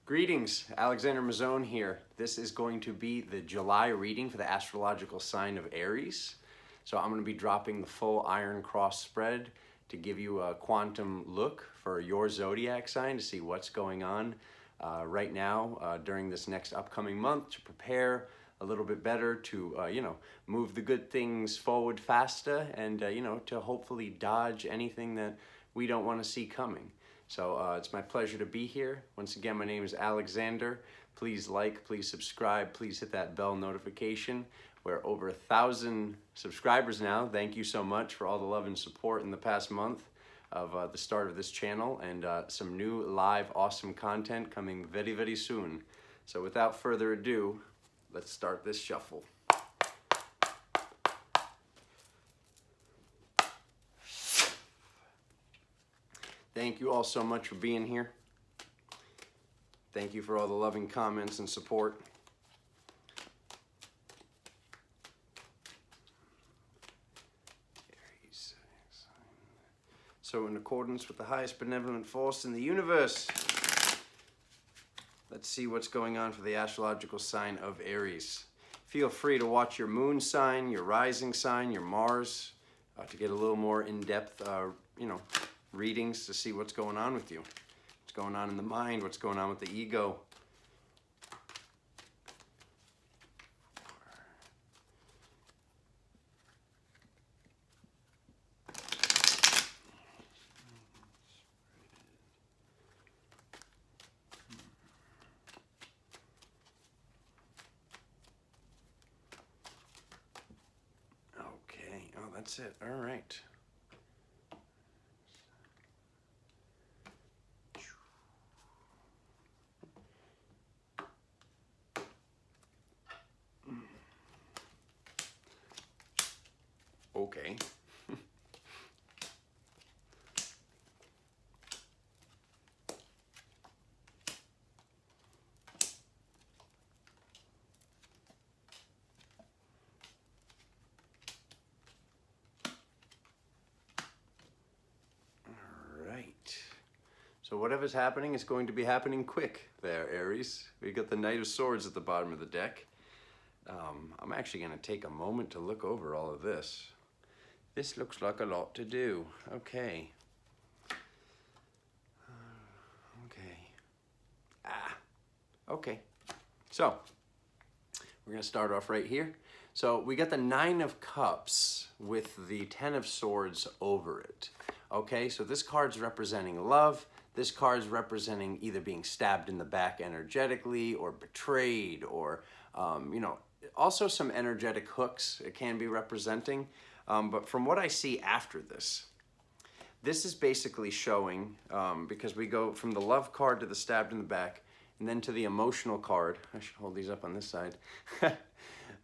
Greetings, Alexander Mazzone here. This is going to be the July reading for the astrological sign of Aries. So I'm going to be dropping the full Iron Cross spread to give you a quantum look for your zodiac sign to see what's going on right now during this next upcoming month to prepare a little bit better to, move the good things forward faster and, to hopefully dodge anything that we don't want to see coming. So it's my pleasure to be here. Once again, my name is Alexander. Please like, please subscribe, please hit that bell notification. We're over 1,000 subscribers now. Thank you so much for all the love and support in the past month of the start of this channel, and some new live awesome content coming very, very soon. So without further ado, let's start this shuffle. Thank you all so much for being here. Thank you for all the loving comments and support. So in accordance with the highest benevolent force in the universe, let's see what's going on for the astrological sign of Aries. Feel free to watch your moon sign, your rising sign, your Mars, to get a little more in-depth, readings to see what's going on with you. What's going on in the mind, what's going on with the ego. Okay, oh, that's it. All right. Okay. So whatever's happening is going to be happening quick there, Aries. We got the Knight of Swords at the bottom of the deck. I'm actually going to take a moment to look over all of this. This looks like a lot to do. Okay. Okay. So we're going to start off right here. So we got the Nine of Cups with the Ten of Swords over it. Okay, so this card's representing love. This card's representing either being stabbed in the back energetically or betrayed or, also some energetic hooks it can be representing. But from what I see after this, this is basically showing, because we go from the love card to the stabbed in the back and then to the emotional card. I should hold these up on this side.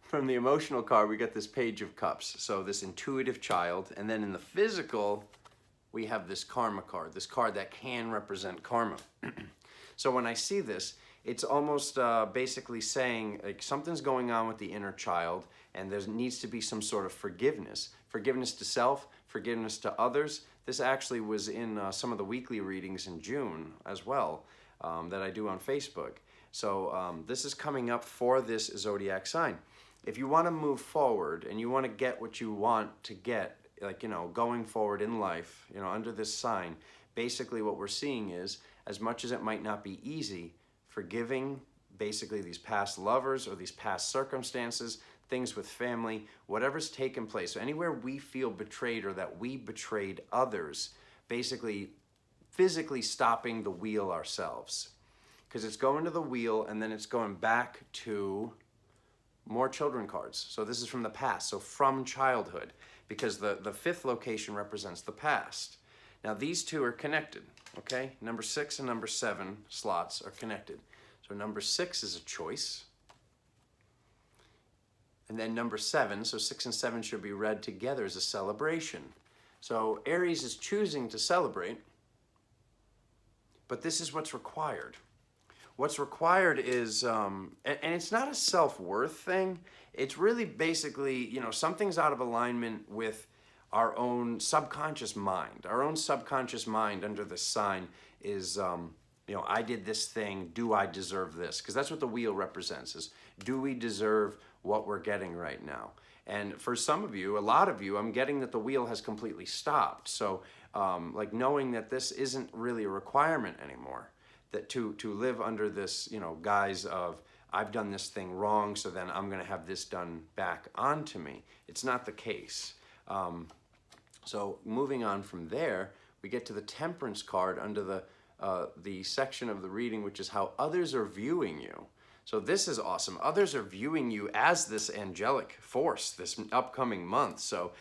From the emotional card, we get this Page of Cups. So this intuitive child. And then in the physical, we have this karma card, this card that can represent karma. So when I see this, it's almost basically saying like something's going on with the inner child and there needs to be some sort of forgiveness. Forgiveness to self, forgiveness to others. This actually was in some of the weekly readings in June as well that I do on Facebook. So this is coming up for this zodiac sign. If you want to move forward and you want to get what you want to get, like, going forward in life, under this sign, basically what we're seeing is, as much as it might not be easy, forgiving basically these past lovers or these past circumstances, things with family, whatever's taken place. So anywhere we feel betrayed or that we betrayed others, basically physically stopping the wheel ourselves. Because it's going to the wheel and then it's going back to more children cards. So this is from the past, so from childhood, because the fifth location represents the past. Now these two are connected, okay? Number 6 and number 7 slots are connected. So number 6 is a choice. And then number 7, so 6 and 7 should be read together as a celebration. So Aries is choosing to celebrate, but this is what's required. What's required is, and it's not a self-worth thing, it's really basically, something's out of alignment with our own subconscious mind. Our own subconscious mind under this sign is I did this thing, do I deserve this? Because that's what the wheel represents, is do we deserve what we're getting right now? And for some of you, a lot of you, I'm getting that the wheel has completely stopped. So like knowing that this isn't really a requirement anymore, that to live under this, guise of, I've done this thing wrong, so then I'm going to have this done back onto me. It's not the case. So moving on from there, we get to the Temperance card under the section of the reading, which is how others are viewing you. So this is awesome. Others are viewing you as this angelic force this upcoming month. So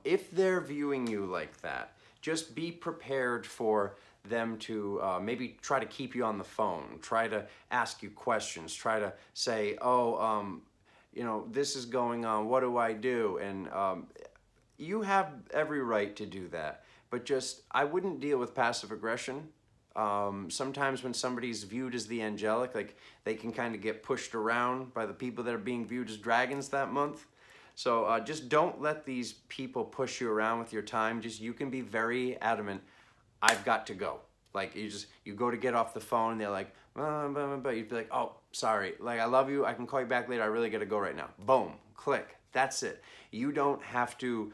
if they're viewing you like that, just be prepared for them to maybe try to keep you on the phone, try to ask you questions, try to say, oh, this is going on, what do I do? And you have every right to do that, but just, I wouldn't deal with passive aggression. Sometimes when somebody's viewed as the angelic, like they can kind of get pushed around by the people that are being viewed as dragons that month. So just don't let these people push you around with your time. Just, you can be very adamant, I've got to go. Like you go to get off the phone and they're like, you'd be like, oh, sorry, like I love you, I can call you back later, I really gotta go right now. Boom, click, that's it. You don't have to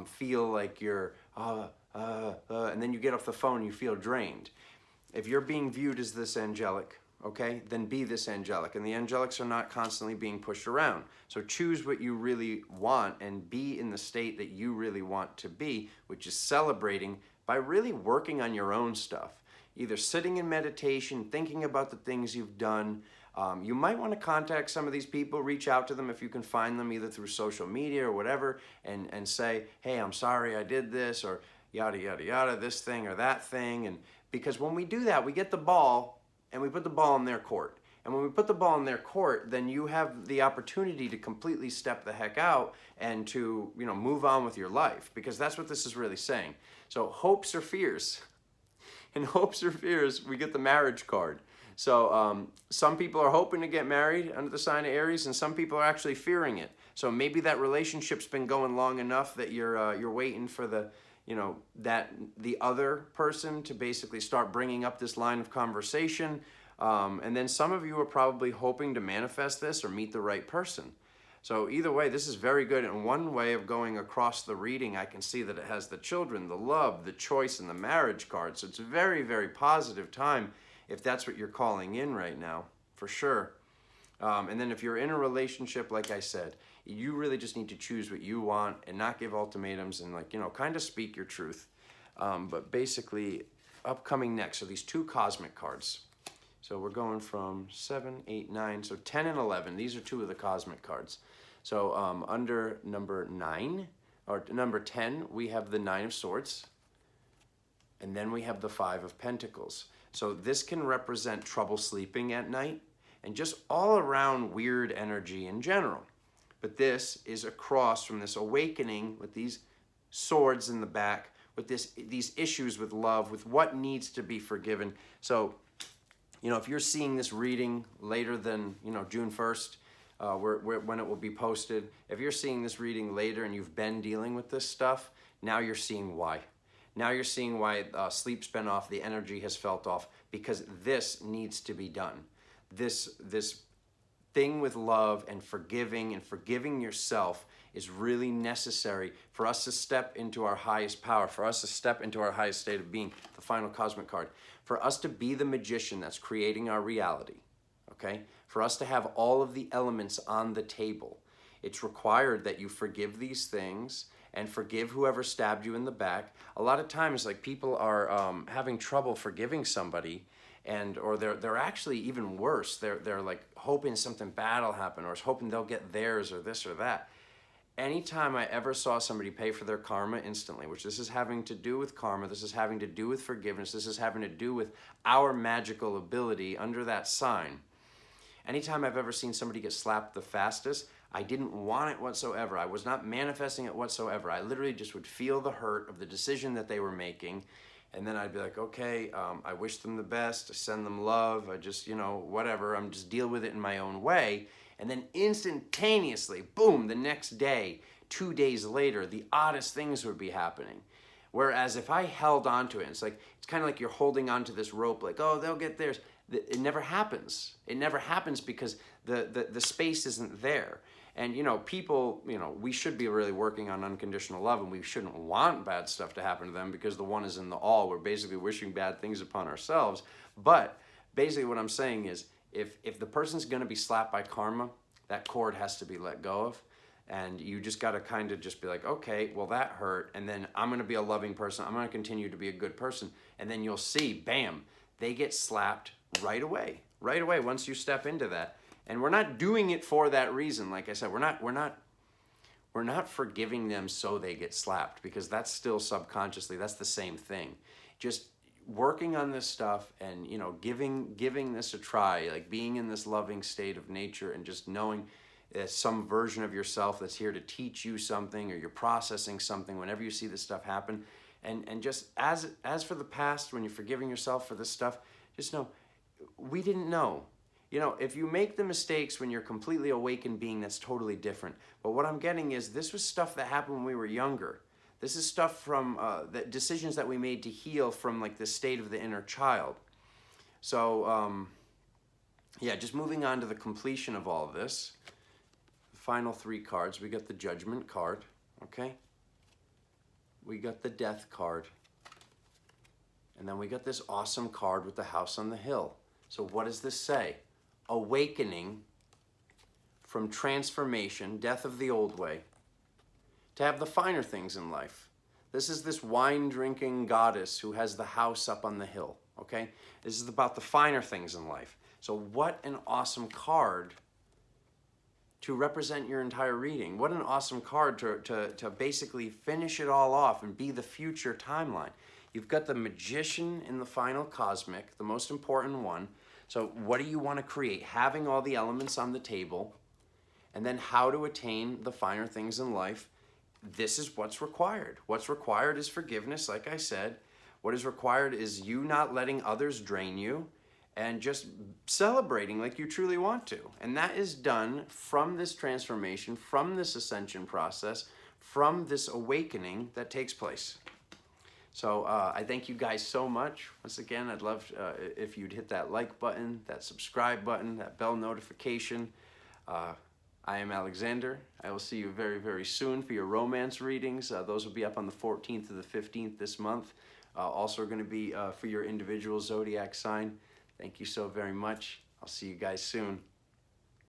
feel like you're, and then you get off the phone and you feel drained. If you're being viewed as this angelic, okay, then be this angelic. And the angelics are not constantly being pushed around. So choose what you really want and be in the state that you really want to be, which is celebrating by really working on your own stuff. Either sitting in meditation, thinking about the things you've done. You might want to contact some of these people, reach out to them if you can find them, either through social media or whatever, and say, hey, I'm sorry I did this, or yada, yada, yada, this thing or that thing. And because when we do that, we get the ball and we put the ball in their court. And when we put the ball in their court, then you have the opportunity to completely step the heck out and to, move on with your life, because that's what this is really saying. So hopes or fears. In hopes or fears, we get the marriage card. So some people are hoping to get married under the sign of Aries, and some people are actually fearing it. So maybe that relationship's been going long enough that you're waiting for the other person to basically start bringing up this line of conversation. And then some of you are probably hoping to manifest this or meet the right person. So either way, this is very good. And one way of going across the reading, I can see that it has the children, the love, the choice, and the marriage card. So it's a very, very positive time if that's what you're calling in right now, for sure. And then if you're in a relationship, like I said, you really just need to choose what you want and not give ultimatums and kind of speak your truth. But basically, upcoming next are these two cosmic cards. So we're going from 7, 8, 9, so 10 and 11. These are two of the cosmic cards. So under number 9, or number 10, we have the 9 of Swords. And then we have the 5 of Pentacles. So this can represent trouble sleeping at night and just all around weird energy in general. But this is across from this awakening with these swords in the back, with these issues with love, with what needs to be forgiven. So, if you're seeing this reading later than, June 1st, when it will be posted, if you're seeing this reading later and you've been dealing with this stuff, now you're seeing why. Now you're seeing why sleep's been off, the energy has felt off, because this needs to be done. This thing with love and forgiving yourself is really necessary for us to step into our highest power, for us to step into our highest state of being, the final cosmic card, for us to be the magician that's creating our reality, okay? For us to have all of the elements on the table. It's required that you forgive these things and forgive whoever stabbed you in the back. A lot of times, people are having trouble forgiving somebody, or they're actually even worse. They're like hoping something bad will happen, or hoping they'll get theirs, or this or that. Anytime I ever saw somebody pay for their karma instantly, which this is having to do with karma, this is having to do with forgiveness, this is having to do with our magical ability under that sign. Anytime I've ever seen somebody get slapped the fastest, I didn't want it whatsoever. I was not manifesting it whatsoever. I literally just would feel the hurt of the decision that they were making. And then I'd be like, okay, I wish them the best, I send them love, I just, whatever, I'm just deal with it in my own way. And then instantaneously, boom, the next day, 2 days later, the oddest things would be happening. Whereas if I held on to it, it's kind of like you're holding on to this rope, like, oh, they'll get theirs. It never happens. It never happens because the space isn't there. And, people, we should be really working on unconditional love, and we shouldn't want bad stuff to happen to them because the one is in the all. We're basically wishing bad things upon ourselves. But basically what I'm saying is if the person's going to be slapped by karma, that cord has to be let go of. And you just got to kind of just be like, okay, well, that hurt. And then I'm going to be a loving person. I'm going to continue to be a good person. And then you'll see, bam, they get slapped right away once you step into that. And we're not doing it for that reason. Like I said, we're not forgiving them so they get slapped, because that's still subconsciously, that's the same thing. Just working on this stuff and, giving this a try, like being in this loving state of nature and just knowing some version of yourself that's here to teach you something, or you're processing something whenever you see this stuff happen. And just as for the past, when you're forgiving yourself for this stuff, just know, we didn't know. If you make the mistakes when you're completely awakened being, that's totally different. But what I'm getting is, this was stuff that happened when we were younger. This is stuff from the decisions that we made to heal from, like, the state of the inner child. So, yeah, just moving on to the completion of all of this. The final 3 cards. We got the Judgment card, okay? We got the Death card. And then we got this awesome card with the House on the Hill. So what does this say? Awakening from transformation, death of the old way, to have the finer things in life. This is this wine-drinking goddess who has the house up on the hill, okay? This is about the finer things in life. So what an awesome card to represent your entire reading. What an awesome card to basically finish it all off and be the future timeline. You've got the Magician in the final cosmic, the most important one. So what do you want to create? Having all the elements on the table, and then how to attain the finer things in life. This is what's required. What's required is forgiveness, like I said. What is required is you not letting others drain you, and just celebrating like you truly want to. And that is done from this transformation, from this ascension process, from this awakening that takes place. So I thank you guys so much. Once again, I'd love if you'd hit that like button, that subscribe button, that bell notification. I am Alexander. I will see you very, very soon for your romance readings. Those will be up on the 14th to the 15th this month. Also going to be for your individual zodiac sign. Thank you so very much. I'll see you guys soon.